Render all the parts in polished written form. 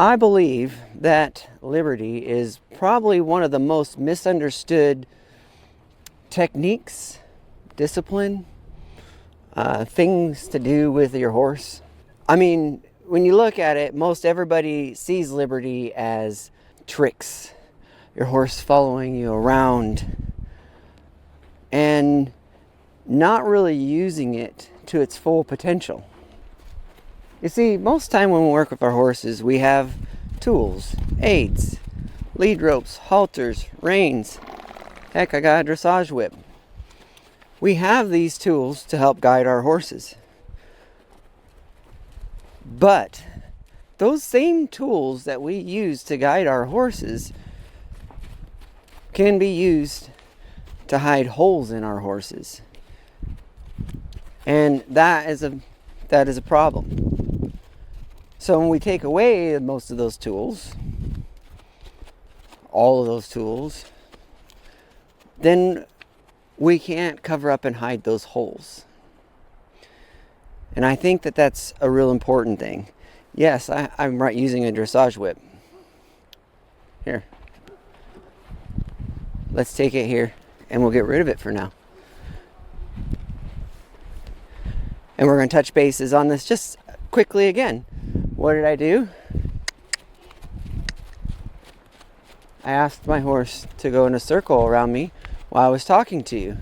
I believe that liberty is probably one of the most misunderstood techniques, discipline, things to do with your horse. I mean, when you look at it, most everybody sees liberty as tricks, your horse following you around, and not really using it to its full potential. You see, most time when we work with our horses, we have tools, aids, lead ropes, halters, reins. Heck, I got a dressage whip. We have these tools to help guide our horses. But those same tools that we use to guide our horses can be used to hide holes in our horses. And that is a problem. So when we take away most of those tools, all of those tools, then we can't cover up and hide those holes. And I think that that's a real important thing. Yes, I'm right using a dressage whip. Here. Let's take it here and we'll get rid of it for now. And we're going to touch bases on this just quickly again. What did I do? I asked my horse to go in a circle around me while I was talking to you.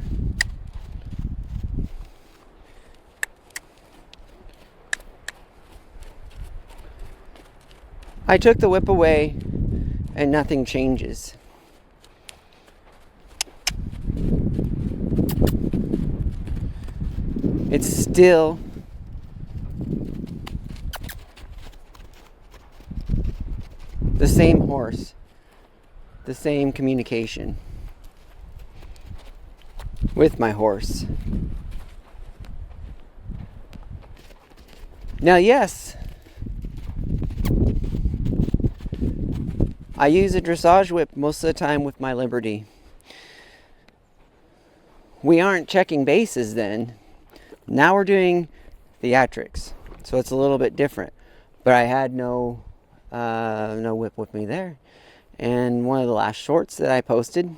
I took the whip away and nothing changes. It's still the same horse, the same communication with my horse. Now, yes, I use a dressage whip most of the time with my Liberty. We aren't checking bases then. Now we're doing theatrics, so it's a little bit different. But I had no whip with me there. And one of the last shorts that I posted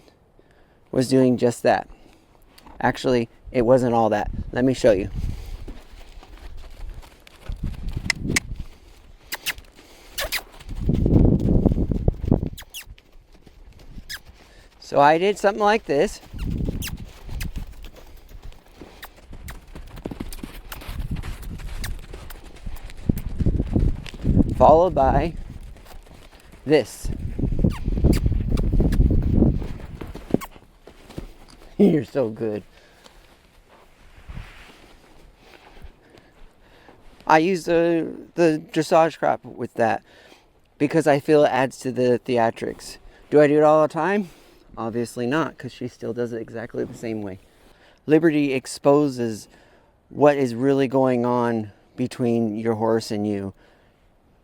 was doing just that. Actually, it wasn't all that. Let me show you. So I did something like this. Followed by this. You're so good. I use the dressage crop with that because I feel it adds to the theatrics. Do I do it all the time? Obviously not, because she still does it exactly the same way. Liberty exposes what is really going on between your horse and you,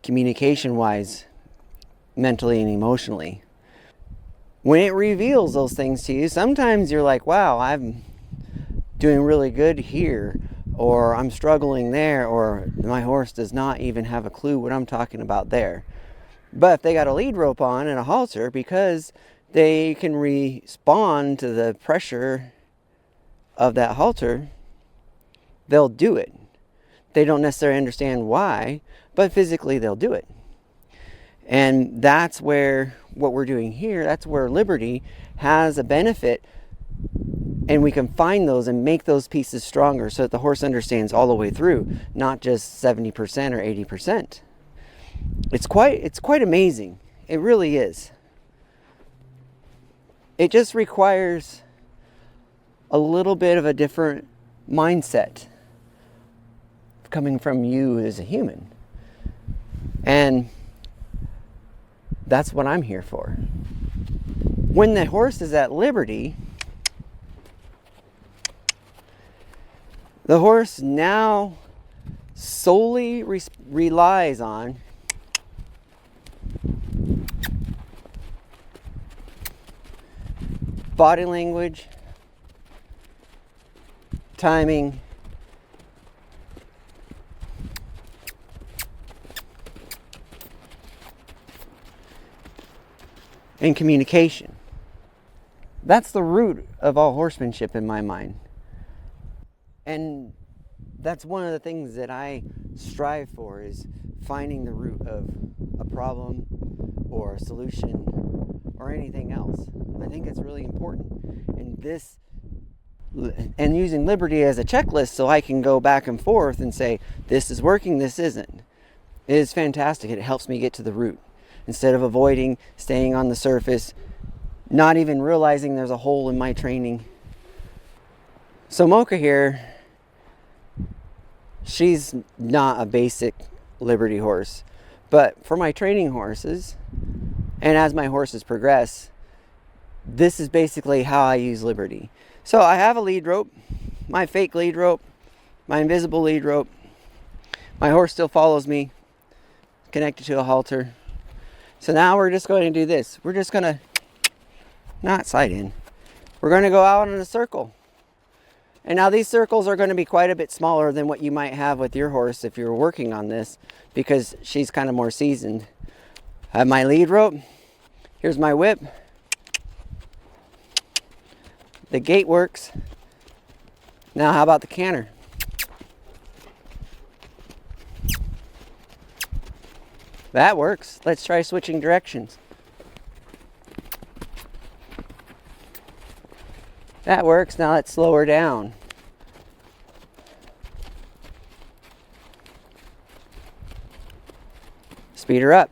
communication-wise, mentally and emotionally. When it reveals those things to you, sometimes you're like, wow, I'm doing really good here, or I'm struggling there, or my horse does not even have a clue what I'm talking about there. But if they got a lead rope on and a halter, because they can respond to the pressure of that halter, they'll do it. They don't necessarily understand why, but physically they'll do it. And that's where what we're doing here, that's where Liberty has a benefit, and we can find those and make those pieces stronger so that the horse understands all the way through, not just 70% or 80%. It's quite amazing. It really is. It just requires a little bit of a different mindset coming from you as a human. And that's what I'm here for. When the horse is at liberty, the horse now solely relies on body language, timing, and communication. That's the root of all horsemanship in my mind. And that's one of the things that I strive for, is finding the root of a problem or a solution or anything else. I think it's really important. And using liberty as a checklist so I can go back and forth and say, this is working, this isn't. It is fantastic. It helps me get to the root instead of avoiding, staying on the surface, not even realizing there's a hole in my training. So Mocha here, she's not a basic liberty horse, but for my training horses, and as my horses progress, this is basically how I use liberty. So I have a lead rope, my fake lead rope, my invisible lead rope. My horse still follows me, connected to a halter. So now we're just going to do this. We're just going to, not side in, we're going to go out in a circle. And now these circles are going to be quite a bit smaller than what you might have with your horse if you're working on this, because she's kind of more seasoned. I have my lead rope. Here's my whip. The gait works. Now how about the canter? That works. Let's try switching directions. That works. Now let's slow her down. Speed her up.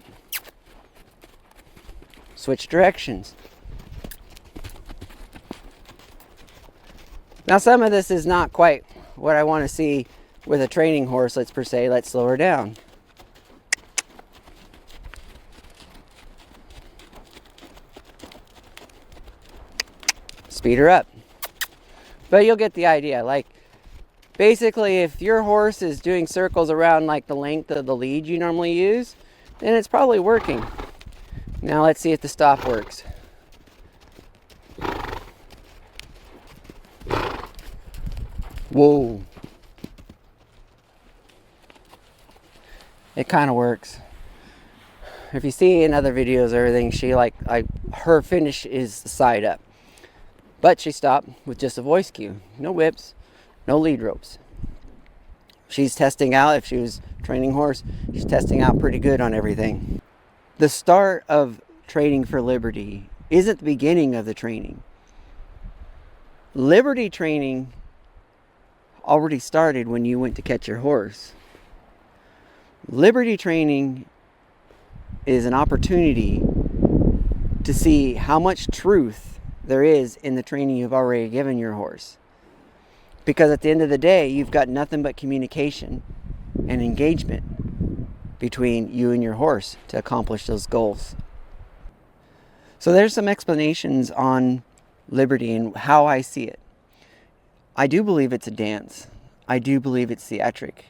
Switch directions. Now some of this is not quite what I want to see with a training horse, let's per se. Let's slow her down. Speed her up. But you'll get the idea. Like, basically, if your horse is doing circles around like the length of the lead you normally use, then it's probably working. Now let's see if the stop works. Whoa. It kind of works. If you see in other videos or everything, her finish is the side up. But she stopped with just a voice cue. No whips, no lead ropes. She's testing out, if she was a training horse, she's testing out pretty good on everything. The start of training for liberty isn't the beginning of the training. Liberty training already started when you went to catch your horse. Liberty training is an opportunity to see how much truth there is in the training you've already given your horse. Because at the end of the day, you've got nothing but communication and engagement between you and your horse to accomplish those goals. So there's some explanations on liberty and how I see it. I do believe it's a dance. I do believe it's theatric.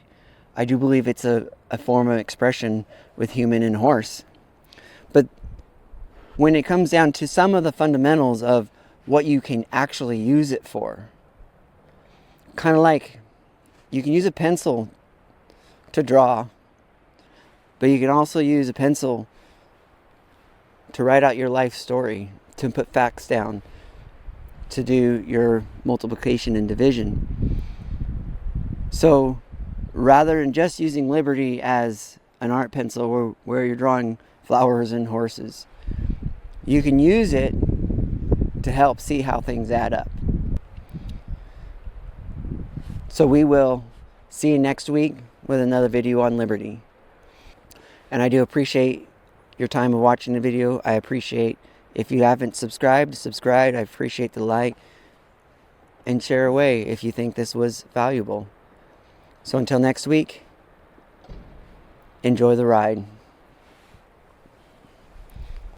I do believe it's a form of expression with human and horse. But when it comes down to some of the fundamentals of what you can actually use it for, kind of like you can use a pencil to draw, but you can also use a pencil to write out your life story, to put facts down, to do your multiplication and division. So rather than just using liberty as an art pencil where you're drawing flowers and horses, you can use it to help see how things add up. So we will see you next week with another video on liberty. And I do appreciate your time of watching the video. I appreciate if you haven't subscribed, subscribe. I appreciate the like, and share away if you think this was valuable. So until next week, enjoy the ride.